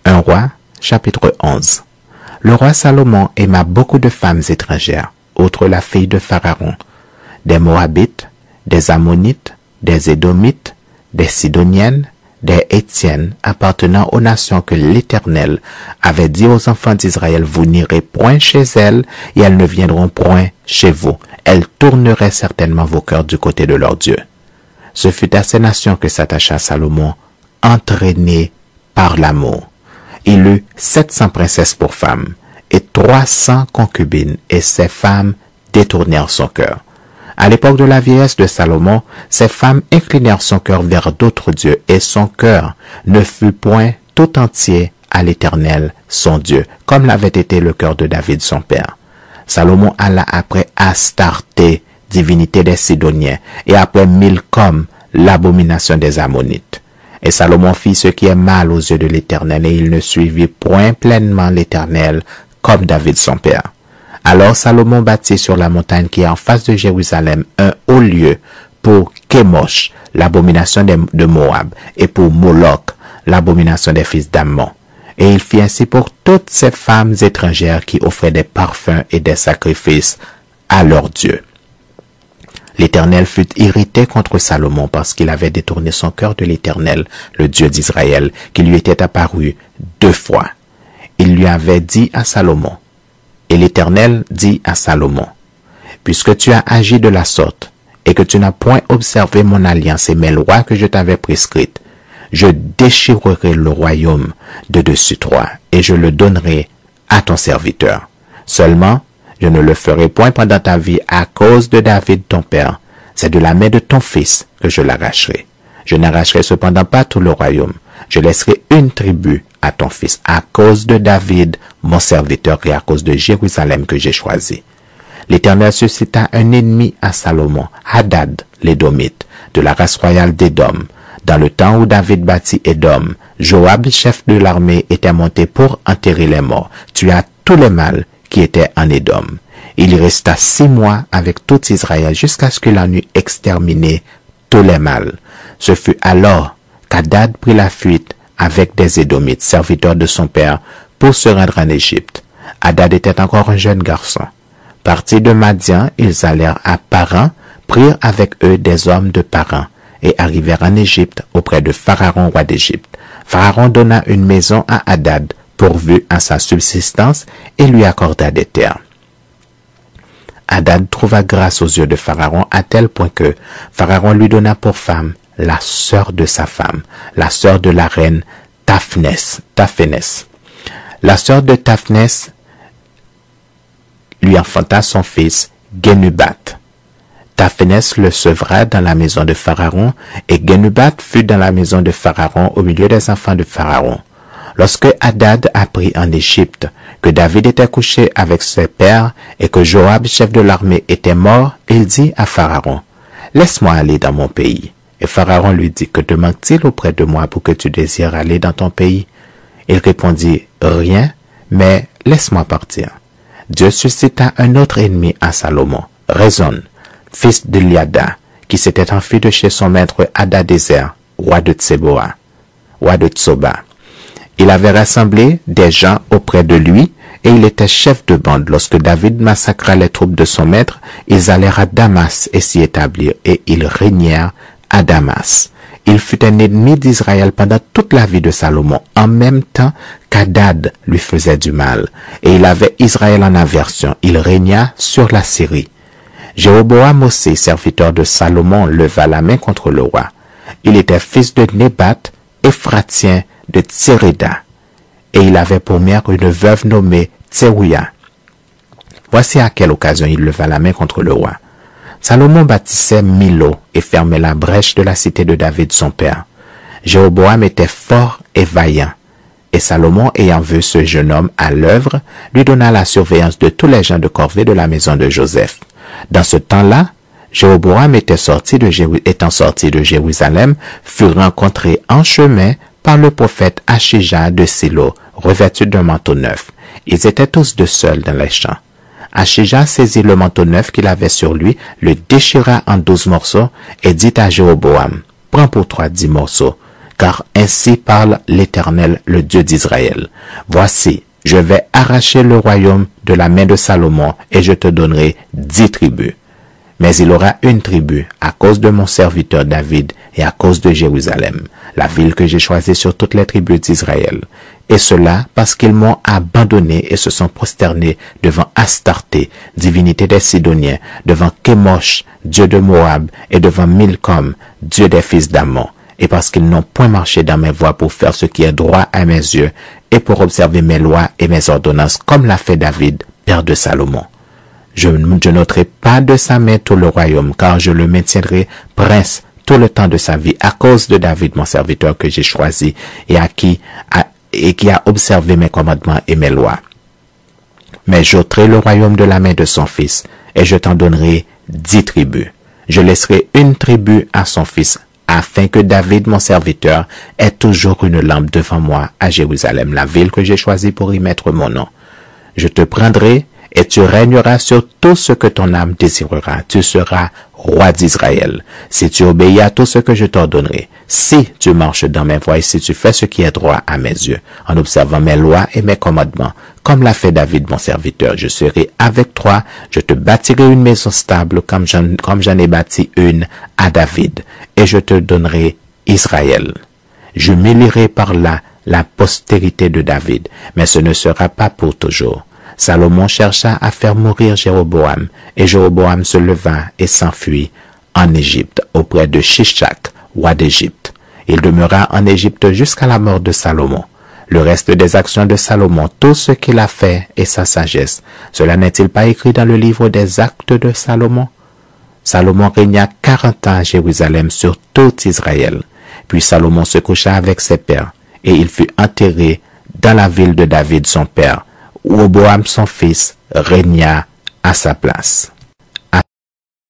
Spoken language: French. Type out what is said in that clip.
1 Roi, chapitre 11. Le roi Salomon aima beaucoup de femmes étrangères, outre la fille de Pharaon, des Moabites, des Ammonites, des Édomites, des Sidoniennes, des Hétiennes appartenant aux nations que l'Éternel avait dit aux enfants d'Israël, vous n'irez point chez elles et elles ne viendront point chez vous. Elles tourneraient certainement vos cœurs du côté de leur Dieu. Ce fut à ces nations que s'attacha Salomon, entraîné par l'amour. Il eut 700 princesses pour femmes et 300 concubines, et ces femmes détournèrent son cœur. À l'époque de la vieillesse de Salomon, ces femmes inclinèrent son cœur vers d'autres dieux, et son cœur ne fut point tout entier à l'Éternel, son Dieu, comme l'avait été le cœur de David, son père. Salomon alla après Astarté, divinité des Sidoniens, et après Milcom, l'abomination des Ammonites. Et Salomon fit ce qui est mal aux yeux de l'Éternel, et il ne suivit point pleinement l'Éternel, comme David son père. Alors Salomon bâtit sur la montagne qui est en face de Jérusalem un haut lieu pour Kémosh, l'abomination de Moab, et pour Moloch, l'abomination des fils d'Ammon. Et il fit ainsi pour toutes ces femmes étrangères qui offraient des parfums et des sacrifices à leur Dieu. L'Éternel fut irrité contre Salomon parce qu'il avait détourné son cœur de l'Éternel, le Dieu d'Israël, qui lui était apparu 2 fois. Il lui avait dit à Salomon, et l'Éternel dit à Salomon, puisque tu as agi de la sorte, et que tu n'as point observé mon alliance et mes lois que je t'avais prescrites, je déchirerai le royaume de dessus toi, et je le donnerai à ton serviteur. Seulement, je ne le ferai point pendant ta vie à cause de David ton père. C'est de la main de ton fils que je l'arracherai. Je n'arracherai cependant pas tout le royaume. Je laisserai une tribu à ton fils à cause de David, mon serviteur, et à cause de Jérusalem que j'ai choisi. L'Éternel suscita un ennemi à Salomon, Hadad, l'Édomite, de la race royale d'Édom. Dans le temps où David bâtit Édom, Joab, chef de l'armée, était monté pour enterrer les morts, tua tous les mâles qui étaient en Édom. Il y resta 6 mois avec tout Israël jusqu'à ce qu'il en eût exterminé tous les mâles. Ce fut alors qu'Hadad prit la fuite avec des Édomites, serviteurs de son père, pour se rendre en Égypte. Hadad était encore un jeune garçon. Partis de Madian, ils allèrent à Paran, prirent avec eux des hommes de Paran, et arrivèrent en Égypte auprès de Pharaon, roi d'Égypte. Pharaon donna une maison à Hadad, pourvu à sa subsistance, et lui accorda des terres. Hadad trouva grâce aux yeux de Pharaon à tel point que Pharaon lui donna pour femme la sœur de sa femme, la sœur de la reine Taphnès. La sœur de Taphnès lui enfanta son fils Genubat. Taphnès le sevra dans la maison de Pharaon, et Genubat fut dans la maison de Pharaon au milieu des enfants de Pharaon. Lorsque Hadad apprit en Égypte que David était couché avec ses pères et que Joab, chef de l'armée, était mort, il dit à Pharaon, « Laisse-moi aller dans mon pays. » Et Pharaon lui dit, « Que te manque-t-il auprès de moi pour que tu désires aller dans ton pays ?» Il répondit, « Rien, mais laisse-moi partir. » Dieu suscita un autre ennemi à Salomon, Rezon, fils de Liada, qui s'était enfui de chez son maître Hadadézer, roi de Tsoba. Il avait rassemblé des gens auprès de lui, et il était chef de bande. Lorsque David massacra les troupes de son maître, ils allèrent à Damas et s'y établirent, et ils régnèrent à Damas. Il fut un ennemi d'Israël pendant toute la vie de Salomon, en même temps qu'Hadad lui faisait du mal, et il avait Israël en aversion. Il régna sur la Syrie. Jéroboam aussi, serviteur de Salomon, leva la main contre le roi. Il était fils de Nébat, Éphratien de Tséréda, et il avait pour mère une veuve nommée Tsérouia. Voici à quelle occasion il leva la main contre le roi. Salomon bâtissait Milo et fermait la brèche de la cité de David son père. Jéroboam était fort et vaillant, et Salomon, ayant vu ce jeune homme à l'œuvre, lui donna la surveillance de tous les gens de corvée de la maison de Joseph. Dans ce temps-là, Jéroboam étant sorti de Jérusalem, fut rencontré en chemin par le prophète Achija de Silo, revêtu d'un manteau neuf. Ils étaient tous 2 seuls dans les champs. Achija saisit le manteau neuf qu'il avait sur lui, le déchira en 12 morceaux, et dit à Jéroboam, « Prends pour toi 10 morceaux, car ainsi parle l'Éternel, le Dieu d'Israël. Voici, je vais arracher le royaume de la main de Salomon et je te donnerai 10 tribus. Mais il aura une tribu à cause de mon serviteur David et à cause de Jérusalem, la ville que j'ai choisie sur toutes les tribus d'Israël. Et cela parce qu'ils m'ont abandonné et se sont prosternés devant Astarté, divinité des Sidoniens, devant Kémosh, dieu de Moab, et devant Milcom, dieu des fils d'Ammon. Et parce qu'ils n'ont point marché dans mes voies pour faire ce qui est droit à mes yeux, et pour observer mes lois et mes ordonnances, comme l'a fait David, père de Salomon. Je n'ôterai pas de sa main tout le royaume, car je le maintiendrai prince tout le temps de sa vie, à cause de David, mon serviteur que j'ai choisi, et qui a observé mes commandements et mes lois. Mais j'ôterai le royaume de la main de son fils, et je t'en donnerai 10 tribus. Je laisserai une tribu à son fils, afin que David, mon serviteur, ait toujours une lampe devant moi à Jérusalem, la ville que j'ai choisie pour y mettre mon nom. Je te prendrai, et tu régneras sur tout ce que ton âme désirera. Tu seras roi d'Israël, si tu obéis à tout ce que je t'ordonnerai. Si tu marches dans mes voies et si tu fais ce qui est droit à mes yeux, en observant mes lois et mes commandements, comme l'a fait David mon serviteur, je serai avec toi, je te bâtirai une maison stable comme j'en ai bâti une à David, et je te donnerai Israël. Je m'élierai par là la postérité de David, mais ce ne sera pas pour toujours. Salomon chercha à faire mourir Jéroboam, et Jéroboam se leva et s'enfuit en Égypte, auprès de Shishak, roi d'Égypte. Il demeura en Égypte jusqu'à la mort de Salomon. Le reste des actions de Salomon, tout ce qu'il a fait et sa sagesse, cela n'est-il pas écrit dans le livre des actes de Salomon? Salomon régna 40 ans à Jérusalem sur tout Israël. Puis Salomon se coucha avec ses pères, et il fut enterré dans la ville de David son père, où Roboam son fils régna à sa place.